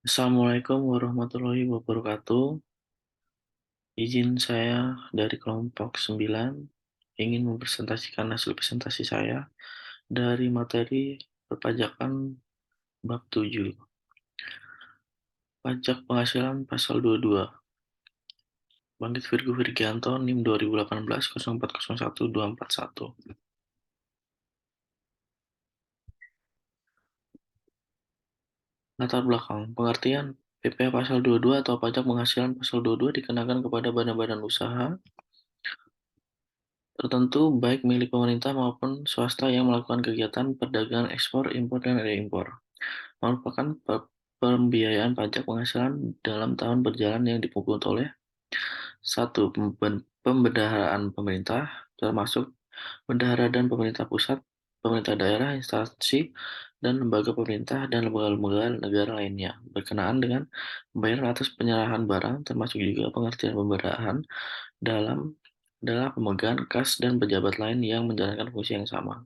Assalamualaikum warahmatullahi wabarakatuh. Izin saya dari kelompok 9 ingin mempresentasikan hasil presentasi saya dari materi perpajakan bab 7, pajak penghasilan pasal 22. Bangkit Virgo Virgianto NIM 2018 0401 241. Latar belakang pengertian PPh pasal 22 atau pajak penghasilan pasal 22 dikenakan kepada badan-badan usaha tertentu baik milik pemerintah maupun swasta yang melakukan kegiatan perdagangan ekspor, impor, dan reimpor. Merupakan pembiayaan pajak penghasilan dalam tahun berjalan yang dipungut oleh satu pembendaharaan pemerintah, termasuk bendahara dan pemerintah pusat, pemerintah daerah, instansi, dan lembaga pemerintah dan lembaga-lembaga negara lainnya, berkenaan dengan pembayaran atas penyerahan barang, termasuk juga pengertian pemberdayaan dalam adalah pemegang kas dan pejabat lain yang menjalankan fungsi yang sama.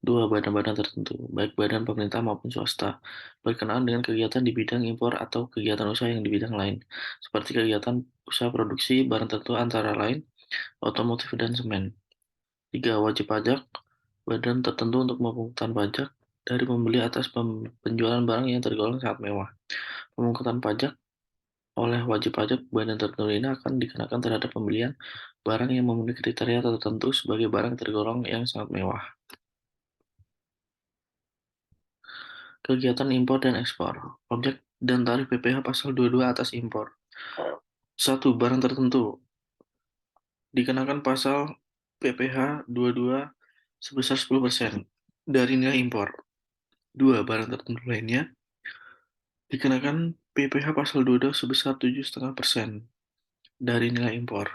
Dua, badan-badan tertentu, baik badan pemerintah maupun swasta, berkenaan dengan kegiatan di bidang impor atau kegiatan usaha yang di bidang lain, seperti kegiatan usaha produksi barang tertentu antara lain otomotif dan semen. Tiga, wajib pajak, badan tertentu untuk pemungutan pajak dari pembeli atas penjualan barang yang tergolong sangat mewah. Pemungutan pajak oleh wajib pajak badan tertentu ini akan dikenakan terhadap pembelian barang yang memenuhi kriteria tertentu sebagai barang tergolong yang sangat mewah. Kegiatan impor dan ekspor. Objek dan tarif PPh pasal 22 atas impor. 1. Barang tertentu. Dikenakan pasal PPh 22 sebesar 10% dari nilai impor. 2. Barang tertentu lainnya. Dikenakan PPh pasal 22 sebesar 7,5% dari nilai impor.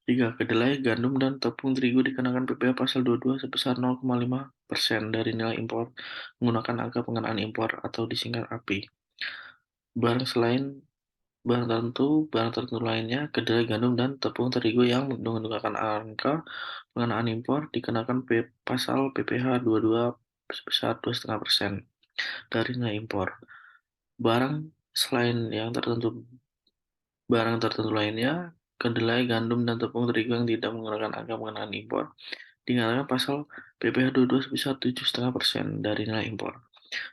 3. Kedelai, gandum, dan tepung terigu dikenakan PPh pasal 22 sebesar 0,5% dari nilai impor menggunakan angka pengenaan impor atau disingkat API. Barang selain barang tertentu lainnya, kedelai, gandum, dan tepung terigu yang menggunakan angka pengenaan impor dikenakan pasal PPh 22 sebesar 2,5% dari nilai impor. Barang tertentu lainnya, kedelai, gandum, dan tepung terigu yang tidak menggunakan angka pengenaan impor dikenakan pasal PPh 22 sebesar 7,5% dari nilai impor.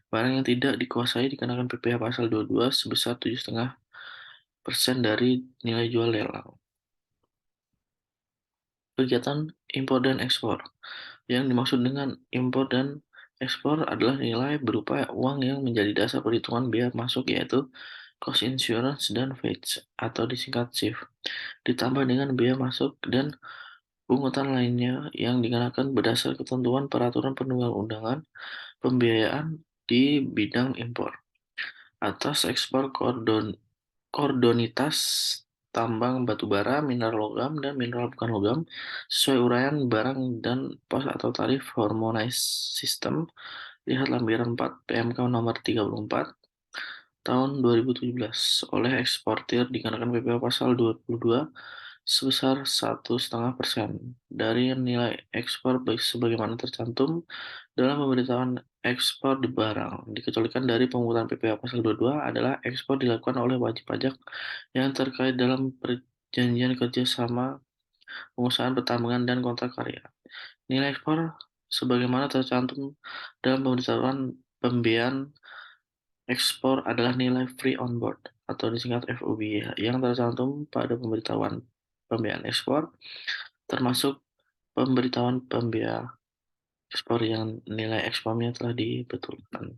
Barang yang tidak dikuasai dikenakan PPh pasal 22 sebesar 7,5% dari nilai jual lelang. Kegiatan impor dan ekspor. Yang dimaksud dengan impor dan ekspor adalah nilai berupa uang yang menjadi dasar perhitungan biaya masuk, yaitu cost insurance dan VAT atau disingkat CIF, ditambah dengan biaya masuk dan pungutan lainnya yang dikenakan berdasar ketentuan peraturan perundang-undangan pembiayaan di bidang impor. Atas ekspor kordonitas tambang batubara, mineral logam, dan mineral bukan logam, sesuai uraian barang dan pos atau tarif Harmonized System, lihat lampiran 4 PMK nomor 34 tahun 2017 oleh eksportir dikenakan PPh pasal 22 sebesar 1,5% dari nilai ekspor sebagaimana tercantum dalam pemberitahuan ekspor di barang, dikecualikan dari pemungutan PPh pasal 22 adalah ekspor dilakukan oleh wajib pajak yang terkait dalam perjanjian kerja sama pengusahaan pertambangan dan kontrak karya. Nilai ekspor sebagaimana tercantum dalam pemberitahuan pembiayaan ekspor adalah nilai free on board atau disingkat FOB yang tercantum pada pemberitahuan pembiayaan ekspor, termasuk pemberitahuan pembiayaan ekspor yang nilai ekspornya telah dibetulkan.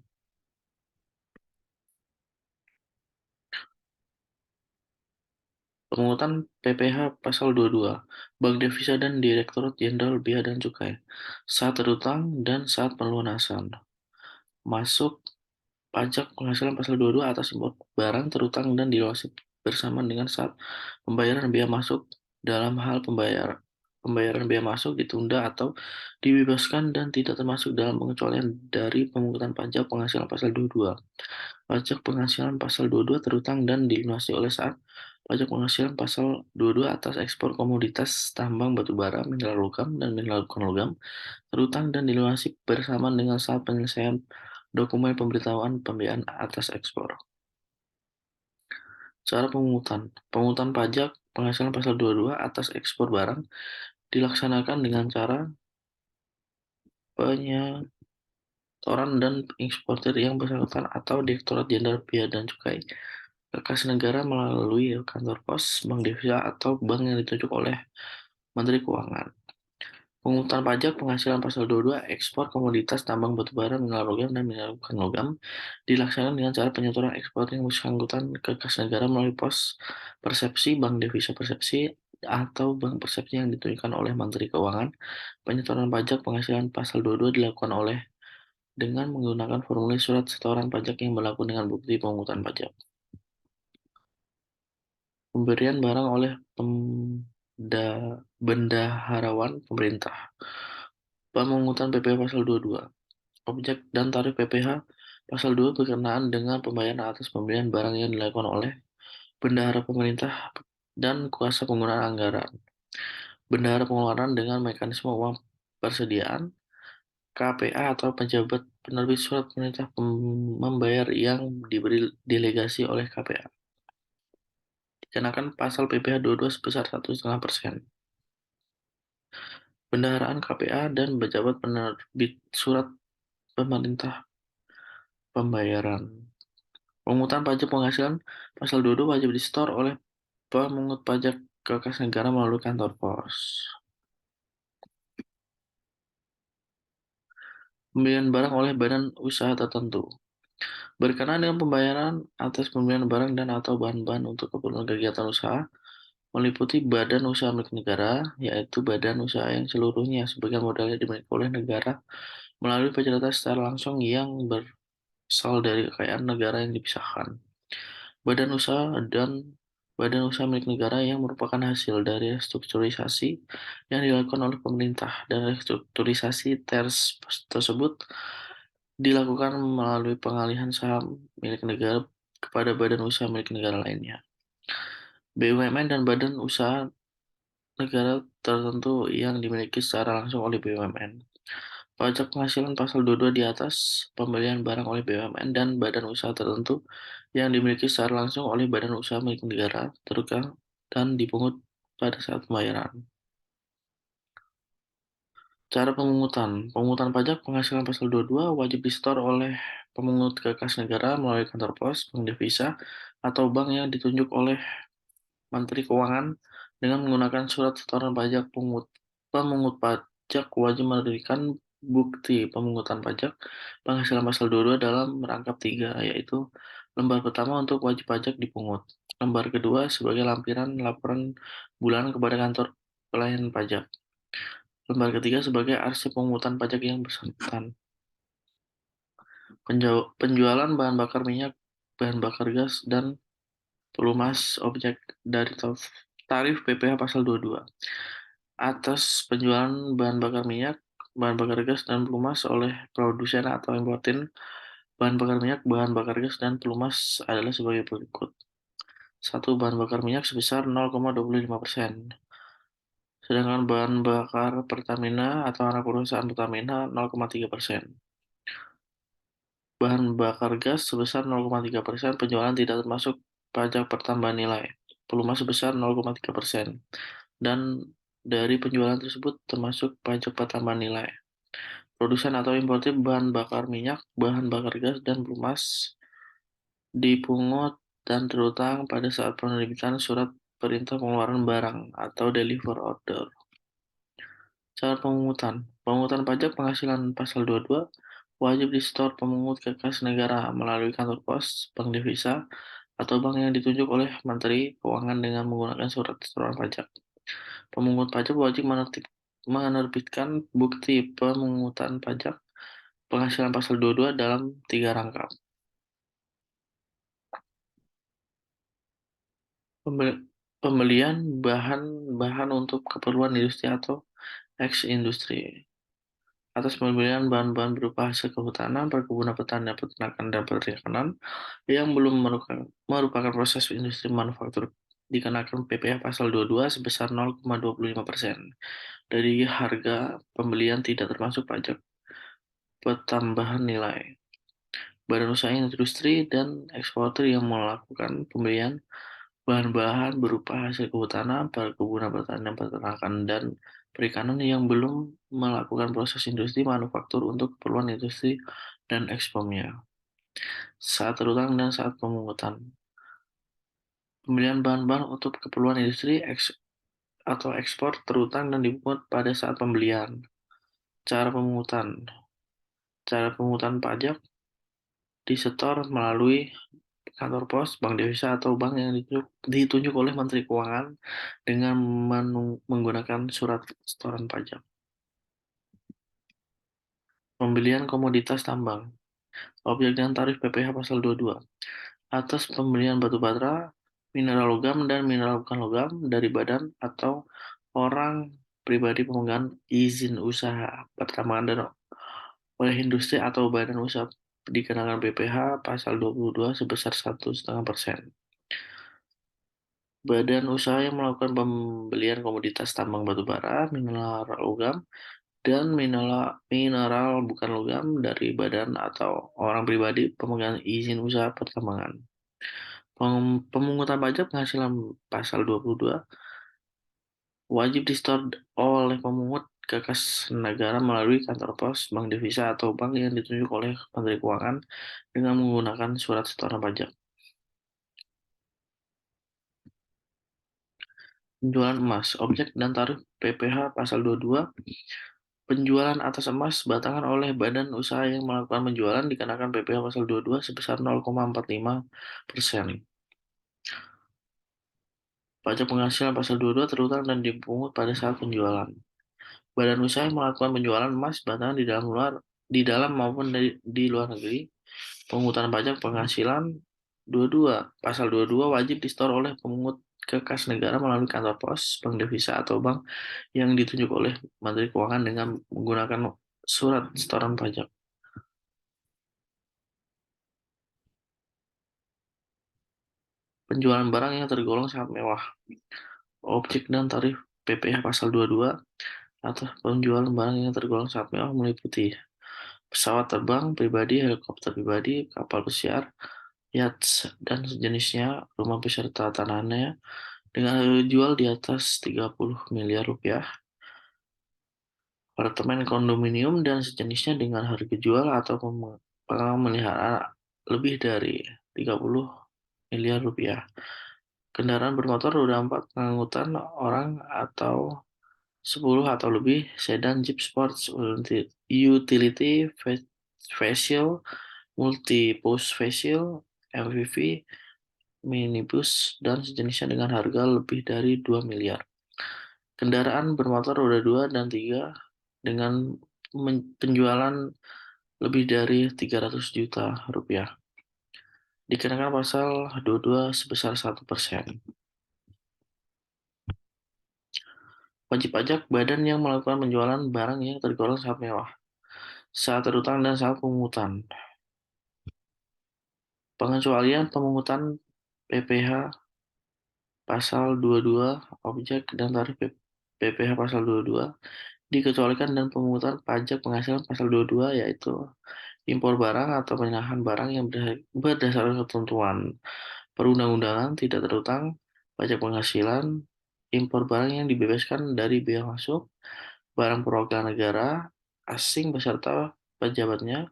Pemungutan PPh pasal 22, Bank Devisa dan Direktorat Jenderal Bea dan Cukai, saat terutang dan saat pelunasan. Masuk pajak penghasilan pasal 22 atas impor barang terutang dan dilunasi bersama dengan saat pembayaran biaya masuk dalam hal pembayaran biaya masuk ditunda atau dibebaskan dan tidak termasuk dalam pengecualian dari pemungutan pajak penghasilan pasal 22. Pajak penghasilan pasal 22 terutang dan dilunasi oleh saat pajak penghasilan pasal 22 atas ekspor komoditas tambang batubara, mineral logam, dan mineral bukan logam terutang dan dilunasi bersama dengan saat penyelesaian dokumen pemberitahuan pembiayaan atas ekspor. Cara pemungutan. Pemungutan pajak penghasilan pasal 22 atas ekspor barang dilaksanakan dengan cara penyetoran dan eksportir yang bersangkutan atau Direktorat Jenderal Bea dan Cukai ke kas negara melalui kantor pos, bank devisa, atau bank yang ditunjuk oleh Menteri Keuangan. Pemungutan pajak penghasilan pasal 22 ekspor komoditas tambang batubara, mineral logam, dan mineral bukan logam dilaksanakan dengan cara penyetoran ekspor yang bersangkutan ke kas negara melalui pos persepsi, bank devisa persepsi, atau bank persepsi yang ditunjukkan oleh Menteri Keuangan. Penyetoran pajak penghasilan pasal 22 dilakukan oleh dengan menggunakan formulir surat setoran pajak yang berlaku dengan bukti pemungutan pajak. Pemberian barang oleh bendaharawan pemerintah. Pemungutan PPh pasal 22. Objek dan tarif PPh pasal 2 berkenaan dengan pembayaran atas pembelian barang yang dilakukan oleh bendahara pemerintah dan kuasa penggunaan anggaran. Bendahara pengeluaran dengan mekanisme uang persediaan, KPA atau pejabat penerbit surat perintah membayar yang diberi delegasi oleh KPA. Dikenakan pasal PPh 22 sebesar 1,5%. Bendaharaan KPA dan pejabat penerbit surat pemerintah pembayaran. Pemungutan pajak penghasilan pasal 22 wajib disetor oleh pemungut pajak ke kas negara melalui kantor pos. Pembelian barang oleh badan usaha tertentu. Berkenaan dengan pembayaran atas pembelian barang dan atau bahan-bahan untuk keperluan kegiatan usaha, meliputi badan usaha milik negara, yaitu badan usaha yang seluruhnya sebagian modalnya dimiliki oleh negara melalui pencatatan secara langsung yang berasal dari kekayaan negara yang dipisahkan. Badan usaha dan badan usaha milik negara yang merupakan hasil dari restrukturisasi yang dilakukan oleh pemerintah, dan restrukturisasi tersebut dilakukan melalui pengalihan saham milik negara kepada badan usaha milik negara lainnya. BUMN dan badan usaha negara tertentu yang dimiliki secara langsung oleh BUMN. Pajak penghasilan pasal 22 di atas pembelian barang oleh BUMN dan badan usaha tertentu yang dimiliki secara langsung oleh badan usaha milik negara terbuka dan dipungut pada saat pembayaran. Cara pemungutan. Pemungutan pajak penghasilan pasal 22 wajib disetor oleh pemungut ke kas negara melalui kantor pos, bank devisa, atau bank yang ditunjuk oleh Menteri Keuangan dengan menggunakan surat setoran pajak. Pemungut pajak wajib memberikan bukti pemungutan pajak penghasilan pasal 22 dalam merangkap tiga, yaitu lembar pertama untuk wajib pajak dipungut, lembar kedua sebagai lampiran laporan bulanan kepada kantor pelayanan pajak, lembar ketiga sebagai arsip pemungutan pajak yang bersangkutan. Penjualan bahan bakar minyak, bahan bakar gas, dan pelumas objek dari tarif PPh pasal 22. Atas penjualan bahan bakar minyak, bahan bakar gas, dan pelumas oleh produsen atau importir bahan bakar minyak, bahan bakar gas, dan pelumas adalah sebagai berikut. 1. Bahan bakar minyak sebesar 0,25%. Sedangkan bahan bakar Pertamina atau anak perusahaan Pertamina 0,3%. Bahan bakar gas sebesar 0,3%, penjualan tidak termasuk pajak pertambahan nilai. Pelumas sebesar 0,3%. Dan dari penjualan tersebut termasuk pajak pertambahan nilai. Produsen atau importir bahan bakar minyak, bahan bakar gas, dan pelumas dipungut dan terutang pada saat penerbitan surat perintah pengeluaran barang atau deliver order. Cara pemungutan. Pemungutan pajak penghasilan pasal 22 wajib disetor pemungut ke kas negara melalui kantor pos, bank devisa, atau bank yang ditunjuk oleh Menteri Keuangan dengan menggunakan surat setoran pajak. Pemungut pajak wajib menerbitkan bukti pemungutan pajak penghasilan pasal 22 dalam 3 rangkap. Pembelian bahan-bahan untuk keperluan industri atau eks-industri. Atas pembelian bahan-bahan berupa hasil kehutanan, perkebunan, pertanian, peternakan, dan perikanan yang belum merupakan proses industri manufaktur dikenakan PPh pasal 22 sebesar 0,25% dari harga pembelian, tidak termasuk pajak pertambahan nilai. Badan usaha industri dan eksportir yang melakukan pembelian bahan-bahan berupa hasil kehutanan, perkebunan, pertanian, peternakan, dan perikanan yang belum melakukan proses industri manufaktur untuk keperluan industri dan ekspornya. Saat terutang dan saat pemungutan. Pembelian bahan-bahan untuk keperluan industri atau ekspor terutang dan dipungut pada saat pembelian. Cara pemungutan. Cara pemungutan pajak disetor melalui kantor pos, bank devisa, atau bank yang ditunjuk oleh Menteri Keuangan dengan menggunakan surat setoran pajak. Pembelian komoditas tambang. Objek dan tarif PPh pasal 22. Atas pembelian batu bara, mineral logam, dan mineral bukan logam dari badan atau orang pribadi pemegang izin usaha pertambangan dan oleh industri atau badan usaha dikenakan PPh pasal 22 sebesar 1,5%. Badan usaha yang melakukan pembelian komoditas tambang batu bara, mineral logam, dan mineral bukan logam dari badan atau orang pribadi pemegang izin usaha pertambangan. Pemungutan pajak penghasilan pasal 22 wajib disetor oleh pemungut ke kas negara melalui kantor pos, bank devisa, atau bank yang ditunjuk oleh Menteri Keuangan dengan menggunakan surat setoran pajak. Penjualan emas, objek dan tarif PPh pasal 22. Penjualan atas emas batangan oleh badan usaha yang melakukan penjualan dikenakan PPh pasal 22 sebesar 0,45%. Pajak penghasilan pasal 22 terutang dan dipungut pada saat penjualan. Badan usaha yang melakukan penjualan emas batangan di dalam maupun di luar negeri. Pemungutan pajak penghasilan 22. Pasal 22 wajib disetor oleh pemungut ke kas negara melalui kantor pos, bank devisa, atau bank yang ditunjuk oleh Menteri Keuangan dengan menggunakan surat setoran pajak. Penjualan barang yang tergolong sangat mewah. Objek dan tarif PPh pasal 22 atau penjualan barang yang tergolong sangat mewah meliputi pesawat terbang pribadi, helikopter pribadi, kapal pesiar, yachts, dan sejenisnya, rumah beserta tanahnya dengan harga jual di atas 30 miliar rupiah, apartemen kondominium dan sejenisnya dengan harga jual atau pemeliharaan lebih dari 30 miliar rupiah. Kendaraan bermotor roda 4 pengangkutan orang atau 10 atau lebih, sedan, jeep sports, utility, facial, multi-purpose facial, MPV, minibus, dan sejenisnya dengan harga lebih dari 2 miliar. Kendaraan bermotor roda 2 dan 3 dengan penjualan lebih dari 300 juta rupiah. Dikenakan pasal 22 sebesar 1%. Wajib pajak badan yang melakukan penjualan barang yang tergolong sangat mewah saat terutang dan saat pemungutan. Pengecualian pemungutan PPh pasal 22 objek dan tarif PPh pasal 22 dikecualikan dan pemungutan pajak penghasilan pasal 22 yaitu impor barang atau penyerahan barang yang berdasarkan ketentuan perundang-undangan tidak terutang, pajak penghasilan, impor barang yang dibebaskan dari bea masuk, barang perwakilan negara asing beserta pejabatnya,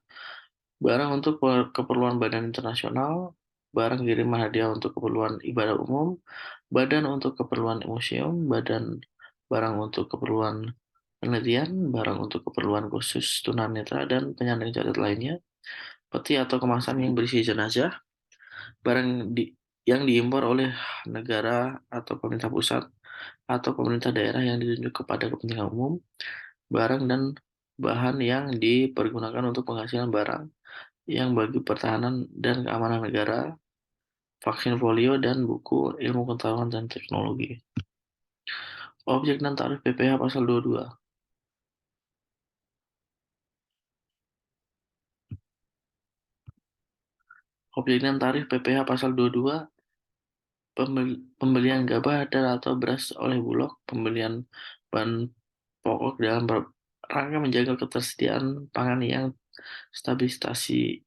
barang untuk keperluan badan internasional, barang kiriman hadiah untuk keperluan ibadah umum, badan untuk keperluan museum, barang untuk keperluan penelitian, barang untuk keperluan khusus tunanetra dan penyandang cacat lainnya, peti atau kemasan yang berisi jenazah, barang yang diimpor oleh negara atau pemerintah pusat atau pemerintah daerah yang ditunjuk kepada kepentingan umum, barang dan bahan yang dipergunakan untuk penghasilan barang yang bagi pertahanan dan keamanan negara, vaksin polio, dan buku ilmu pengetahuan dan teknologi. Objek dan tarif PPh pasal 22. Objek dan tarif PPh pasal 22, pembelian gabah dan atau beras oleh Bulog, pembelian bahan pokok dalam rangka menjaga ketersediaan pangan yang stabilisasi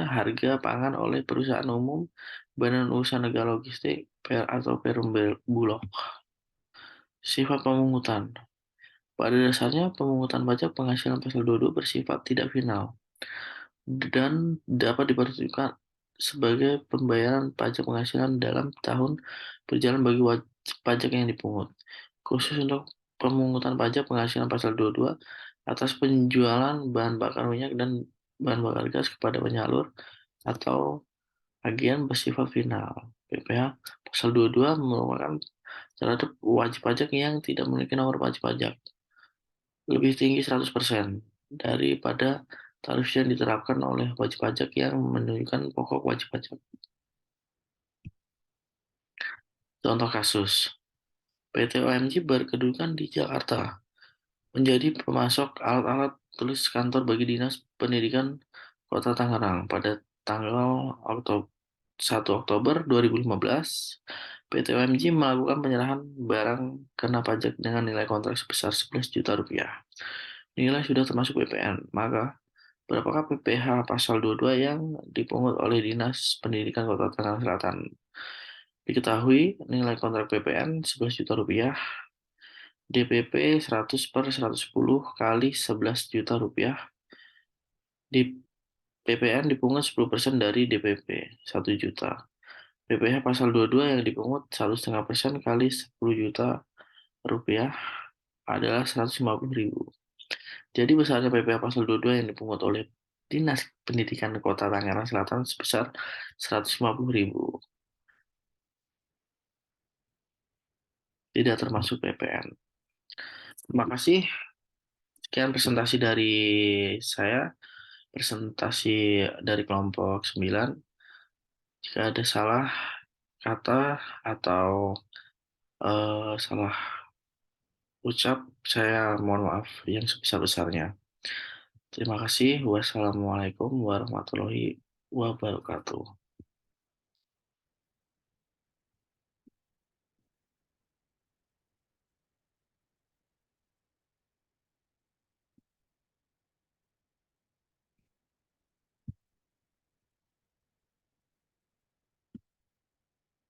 harga pangan oleh perusahaan umum, badan usaha negara logistik, atau perum bulog. Sifat pemungutan. Pada dasarnya, pemungutan pajak penghasilan pasal 22 bersifat tidak final dan dapat diperuntukkan sebagai pembayaran pajak penghasilan dalam tahun berjalan bagi wajib pajak yang dipungut. Khusus untuk pemungutan pajak penghasilan pasal 22 atas penjualan bahan bakar minyak dan bahan bakar gas kepada penyalur atau agen bersifat final. PPh pasal 22 merupakan terhadap wajib pajak yang tidak memiliki nomor wajib pajak lebih tinggi 100% daripada tarif yang diterapkan oleh wajib pajak yang menunjukkan pokok wajib pajak. Contoh kasus, PT OMJ berkedudukan di Jakarta, menjadi pemasok alat-alat tulis kantor bagi Dinas Pendidikan Kota Tangerang pada tanggal 1 Oktober 2015. PT OMJ melakukan penyerahan barang kena pajak dengan nilai kontrak sebesar 11 juta rupiah. Nilai sudah termasuk PPN, maka berapakah PPh pasal 22 yang dipungut oleh Dinas Pendidikan Kota Tangerang Selatan? Diketahui nilai kontrak PPN 11 juta rupiah, DPP 100 per 110 kali 11 juta rupiah, di PPN dipungut 10% dari DPP 1 juta. PPh pasal 22 yang dipungut 1,5% kali 10 juta rupiah adalah 150.000. Jadi besarnya PPh pasal 22 yang dipungut oleh Dinas Pendidikan Kota Tangerang Selatan sebesar 150.000, tidak termasuk PPN. Terima kasih. Sekian presentasi dari saya, presentasi dari kelompok 9. Jika ada salah kata atau salah ucap, saya mohon maaf yang sebesar-besarnya. Terima kasih. Wassalamualaikum warahmatullahi wabarakatuh.